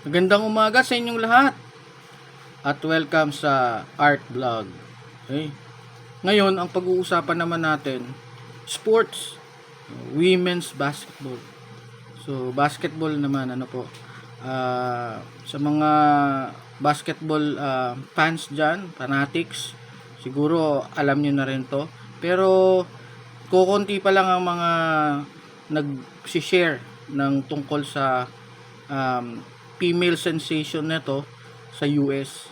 Magandang umaga sa inyong lahat at welcome sa Art Vlog. Okay? Ngayon, ang pag-uusapan naman natin, sports, women's basketball. So, basketball naman, sa mga basketball fans dyan, fanatics, siguro alam nyo na rin to. Pero, kukunti pa lang ang mga nag-share ng tungkol sa female sensation nito sa US.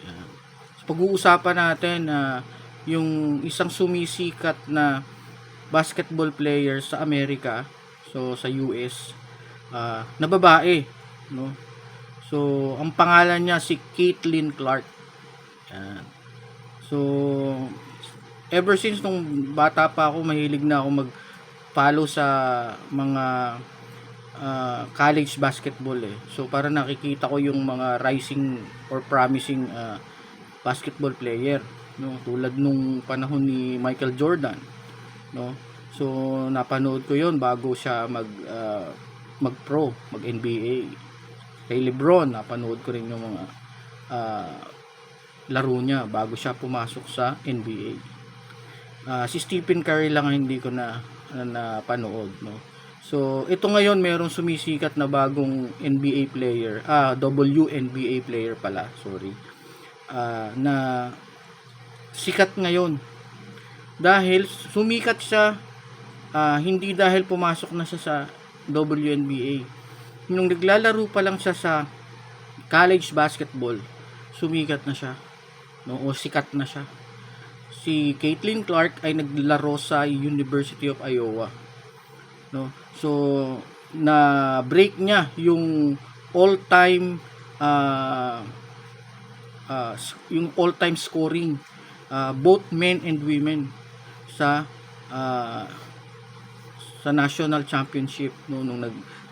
Yan. So, pag-uusapan natin na yung isang sumisikat na basketball player sa Amerika, so sa US, na babae, no? So, ang pangalan niya si Caitlin Clark. Yan. So, ever since nung bata pa ako, mahilig na ako mag-follow sa mga college basketball eh. So para nakikita ko yung mga rising or promising basketball player, no, tulad nung panahon ni Michael Jordan, no. So napanood ko yon bago siya mag-pro, mag-NBA. Kay LeBron, napanood ko rin yung mga laro niya bago siya pumasok sa NBA. Si Stephen Curry lang ang hindi ko na napanood, no. So, ito ngayon merong sumisikat na bagong NBA player, WNBA player pala, sorry. Na sikat ngayon. Dahil sumikat siya, hindi dahil pumasok na siya sa WNBA. Nung naglalaro pa lang siya sa college basketball, sumikat na siya, no, o sikat na siya. Si Caitlin Clark ay naglaro sa University of Iowa, no. So na break niya yung all-time scoring both men and women sa national championship, no, nung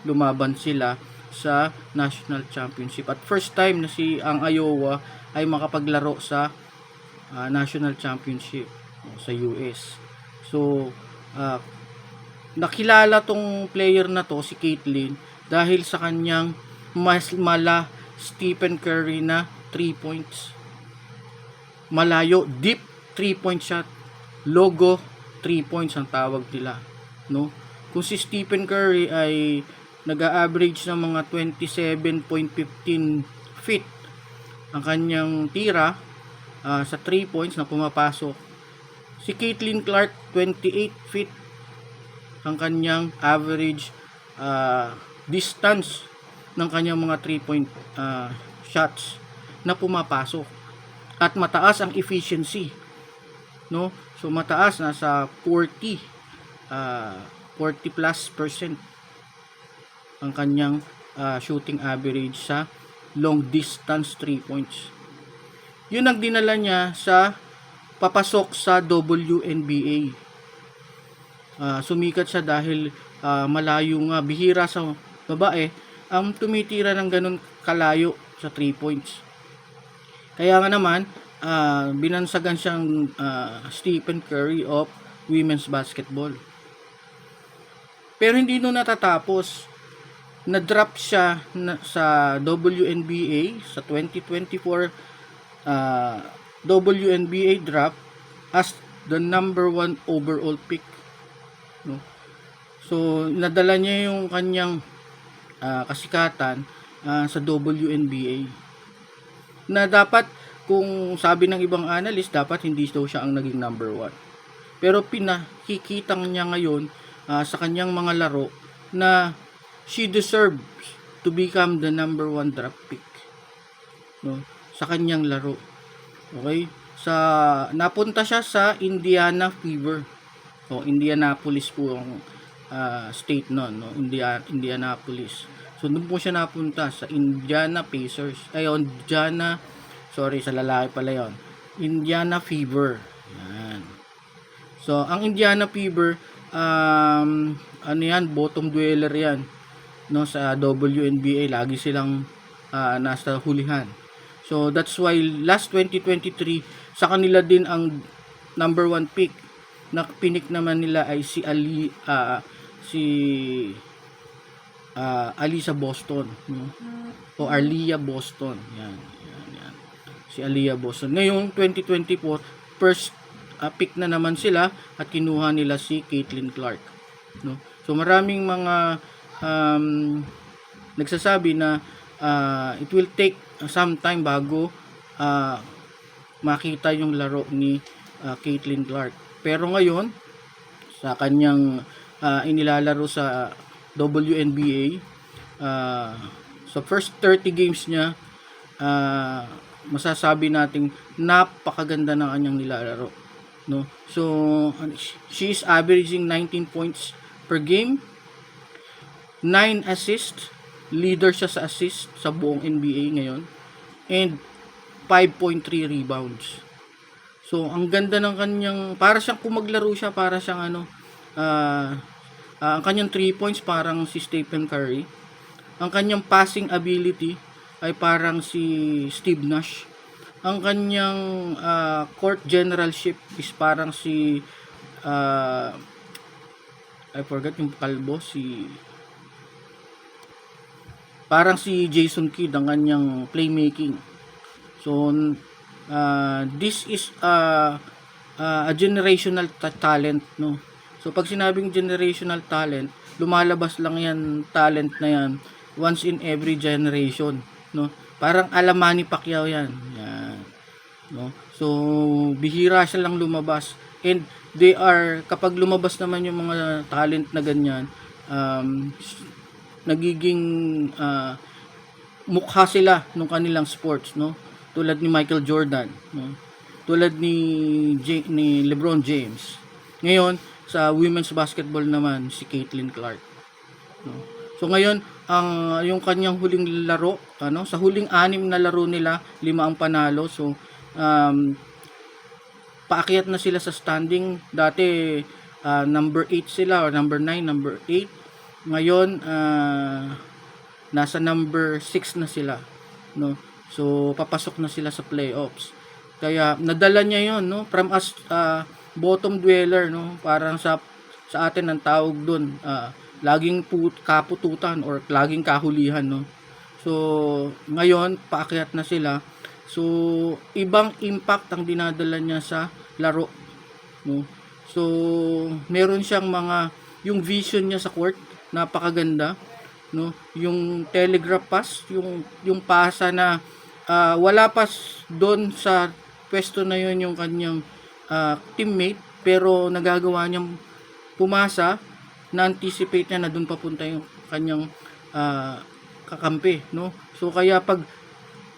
lumaban sila sa national championship. At first time na ang Iowa ay makapaglaro sa national championship, no, sa US. So nakilala tong player na to, si Caitlin, dahil sa kanyang mas mala Stephen Curry na 3 points. Malayo, deep 3-point shot. Logo 3 points ang tawag nila, no? Kung si Stephen Curry ay nag-a-average ng mga 27.15 feet ang kanyang tira sa 3 points na pumapasok, si Caitlin Clark 28 feet ang kanyang average distance ng kanyang mga 3-point shots na pumapasok, at mataas ang efficiency, no. So mataas, nasa 40 plus % ang kanyang shooting average sa long distance 3 points. Yun ang dinala niya sa papasok sa WNBA. Sumikat siya dahil malayo nga, bihira sa babae ang tumitira ng ganun kalayo sa 3 points. Kaya nga naman binansagan siyang Stephen Curry of women's basketball. Pero hindi no natatapos. Na-drop siya sa WNBA sa 2024 WNBA draft as the number 1 overall pick, no. So nadala niya yung kanyang kasikatan sa WNBA, na dapat, kung sabi ng ibang analyst, dapat hindi daw siya ang naging number 1. Pero pinakikitang niya ngayon sa kanyang mga laro na she deserves to become the number 1 draft pick, no, sa kanyang laro. Okay? Napunta siya sa Indiana Fever. O Indianapolis po ang state noon, no? Indianapolis. So doon po siya napunta sa Indiana Pacers. Sa lalaki pala 'yon. Indiana Fever. Yan. So ang Indiana Fever, bottom dweller 'yan, no, sa WNBA. Lagi silang nasa hulihan. So that's why last 2023 sa kanila din ang number 1 pick na pinik naman nila ay si Alisa Boston, no? O Aliyah Boston. Yan, yan, yan. Si Aliyah Boston. Ngayong 2024, first pick na naman sila at kinuha nila si Caitlin Clark, no? So maraming mga nagsasabi na it will take some time bago makita yung laro ni Caitlin Clark. Pero ngayon, sa kanyang inilalaro sa WNBA, sa first 30 games niya, masasabi nating napakaganda ng kanyang nilalaro, no? So she is averaging 19 points per game, 9 assists, leader siya sa assist sa buong NBA ngayon, and 5.3 rebounds. So ang ganda ng kanyang, para siyang kung maglaro siya, para siyang ang kanyang 3 points parang si Stephen Curry. Ang kanyang passing ability ay parang si Steve Nash. Ang kanyang court generalship is parang si I forgot yung kalbo, parang si Jason Kidd ang kanyang playmaking. So this is a generational talent, no? So pag sinabing generational talent, lumalabas lang yan, talent na yan once in every generation, no? Parang ala Manny Pacquiao yan. Yan, no? So bihira siya lang lumabas, and they are, kapag lumabas naman yung mga talent na ganyan, nagiging mukha sila nung kanilang sports, no? Tulad ni Michael Jordan, no? Tulad ni LeBron James. Ngayon sa women's basketball naman, si Caitlin Clark, no? So ngayon, yung kanyang huling laro, sa huling 6 na laro nila, 5 ang panalo. So paakyat na sila sa standing. Dati number 8 sila, or number 9, number 8. Ngayon nasa number 6 na sila, no? So papasok na sila sa playoffs. Kaya nadala niya 'yon, no? From as bottom dweller, no? Parang sa atin ang tawag doon, laging kapututan or laging kahulihan, no? So ngayon paakyat na sila. So ibang impact ang dinadala niya sa laro, no? So meron siyang yung vision niya sa court, napakaganda, no? Yung telegraph pass, yung pasa na wala pa doon sa pwesto na yun yung kanyang teammate, pero nagagawa niyang pumasa, na-anticipate niya na doon papunta yung kanyang kakampi, no? So kaya pag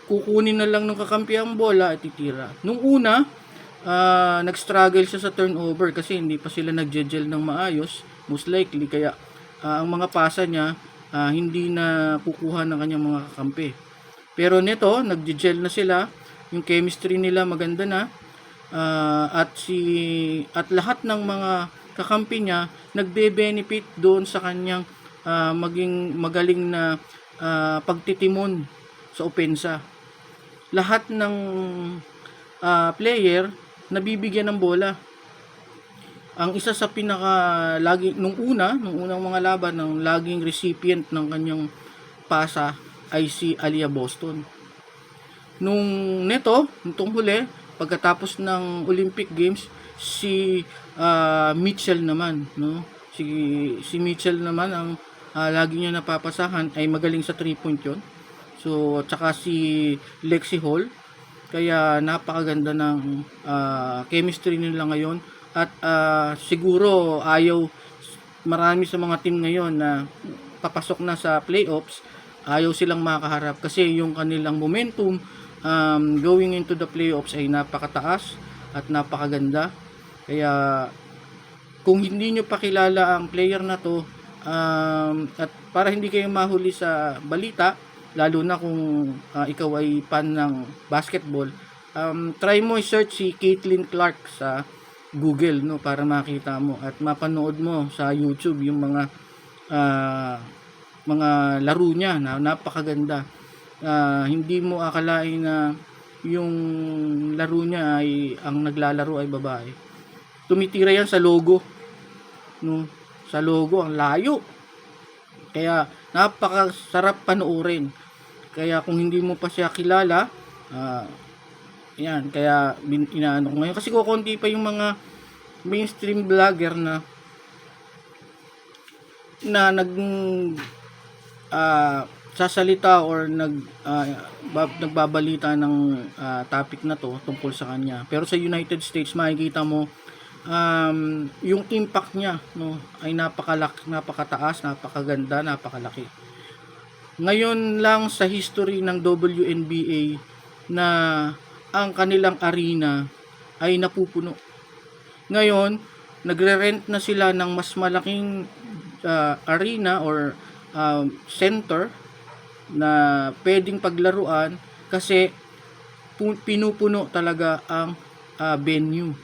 kukunin na lang ng kakampi ang bola, ititira. Nung una, nag-struggle siya sa turnover kasi hindi pa sila nag-gel ng maayos, most likely, kaya ang mga pasa niya hindi na kukuha ng kanyang mga kakampi. Pero nito, nag-gel na sila, yung chemistry nila maganda na, at lahat ng mga kakampi niya nagbe-benefit doon sa kanyang maging magaling na pagtitimon sa opensa. Lahat ng player nabibigyan ng bola. Ang isa sa nung unang mga laban ng laging recipient ng kanyang pasa ay si Aliyah Boston. Nitong huli, pagkatapos ng Olympic Games, si Mitchell naman, no? Si Mitchell naman ang lagi niya napapasahan, ay magaling sa 3-point 'yon. So tsaka si Lexi Hall, kaya napakaganda ng chemistry nila ngayon. At siguro marami sa mga team ngayon na papasok na sa playoffs, ayaw silang makaharap kasi yung kanilang momentum going into the playoffs ay napakataas at napakaganda. Kaya kung hindi nyo pa kilala ang player na to, at para hindi kayo mahuli sa balita, lalo na kung ikaw ay fan ng basketball, try mo i-search si Caitlin Clark sa Google, no, para makita mo at mapanood mo sa YouTube yung mga laro niya na napakaganda. Hindi mo akalain na yung laro niya ay ang naglalaro ay babae. Tumitira yan sa logo, no? Sa logo, ang layo. Kaya napakasarap panoorin. Kaya kung hindi mo pa siya kilala, yan, kaya inaano ko ngayon. Kasi kukunti pa yung mga mainstream vlogger na sasalita or nagbabalita ng topic na to tungkol sa kanya. Pero sa United States, makikita mo yung impact niya, no, ay napakataas, napakaganda, napakalaki. Ngayon lang sa history ng WNBA na ang kanilang arena ay napupuno. Ngayon, nagre-rent na sila ng mas malaking arena or center na pwedeng paglaruan kasi pinupuno talaga ang venue.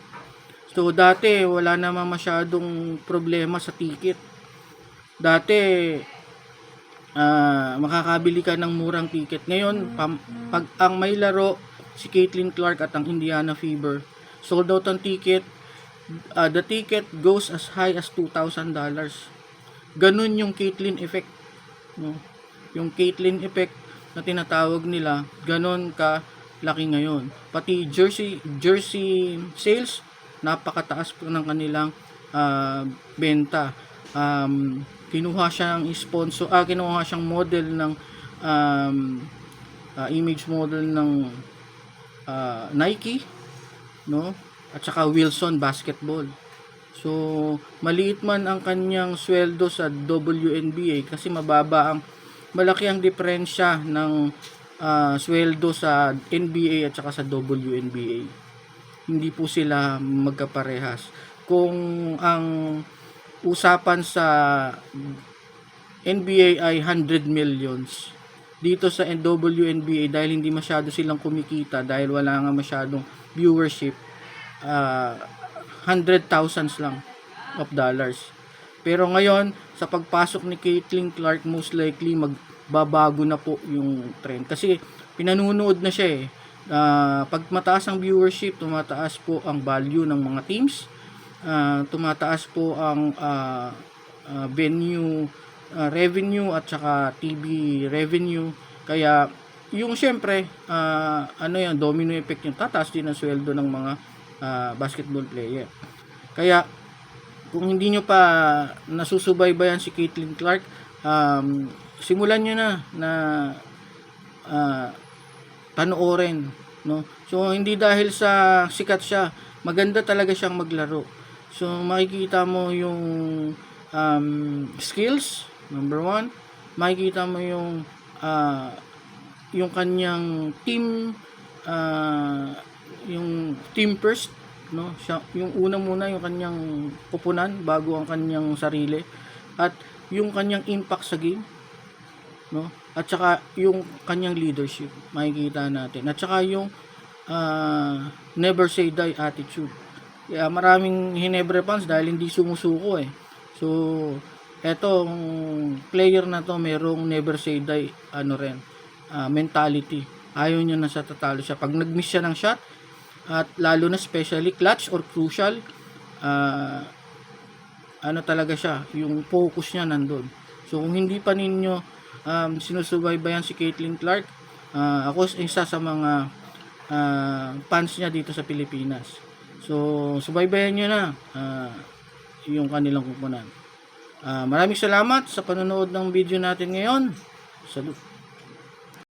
So dati wala naman masyadong problema sa ticket. Dati makakabili ka ng murang ticket. Ngayon pag ang may laro si Caitlin Clark at ang Indiana Fever, sold out ang ticket. The ticket goes as high as $2,000. Ganun yung Caitlin effect, no? Yung Caitlin effect na tinatawag nila, ganun ka laki ngayon. Pati jersey sales, napakataas po ng kanilang benta. Kinuha siyang sponsor, kinuha siyang model ng image model ng Nike, no? At saka Wilson Basketball. So, maliit man ang kanyang sweldo sa WNBA kasi malaki ang diferensya ng sweldo sa NBA at saka sa WNBA. Hindi po sila magkaparehas. Kung ang usapan sa NBA ay 100 millions, dito sa WNBA dahil hindi masyado silang kumikita, dahil wala nga masyadong viewership, 100,000 lang of dollars. Pero ngayon, sa pagpasok ni Caitlin Clark, most likely magbabago na po yung trend. Kasi pinanunood na siya eh. Pag mataas ang viewership, tumataas po ang value ng mga teams. Tumataas po ang venue revenue at saka TV revenue. Kaya yung syempre, domino effect yung tataas din ang sweldo ng mga basketball player. Kaya kung hindi nyo pa nasusubaybayan si Caitlin Clark, simulan nyo na panoorin, no? So hindi dahil sa sikat siya, maganda talaga siyang maglaro. So makikita mo yung skills, number 1. Makikita mo yung kanyang team, yung team first, no? Siya, yung una muna yung kanyang kupunan bago ang kanyang sarili, at yung kanyang impact sa game, no? At saka yung kanyang leadership, makikita natin. At saka yung never say die attitude. Kaya maraming Hinebre fans dahil hindi sumusuko eh. So etong player na to merong never say die mentality. Ayaw niya na sa tatalo siya. Pag nag-miss siya ng shot, at lalo na especially clutch or crucial, talaga siya, yung focus niya nandun. So kung hindi pa ninyo sinusubaybayan si Caitlin Clark, ako isa sa mga fans niya dito sa Pilipinas. So subaybayan nyo na yung kanilang kupunan. Maraming salamat sa panonood ng video natin ngayon. Salute.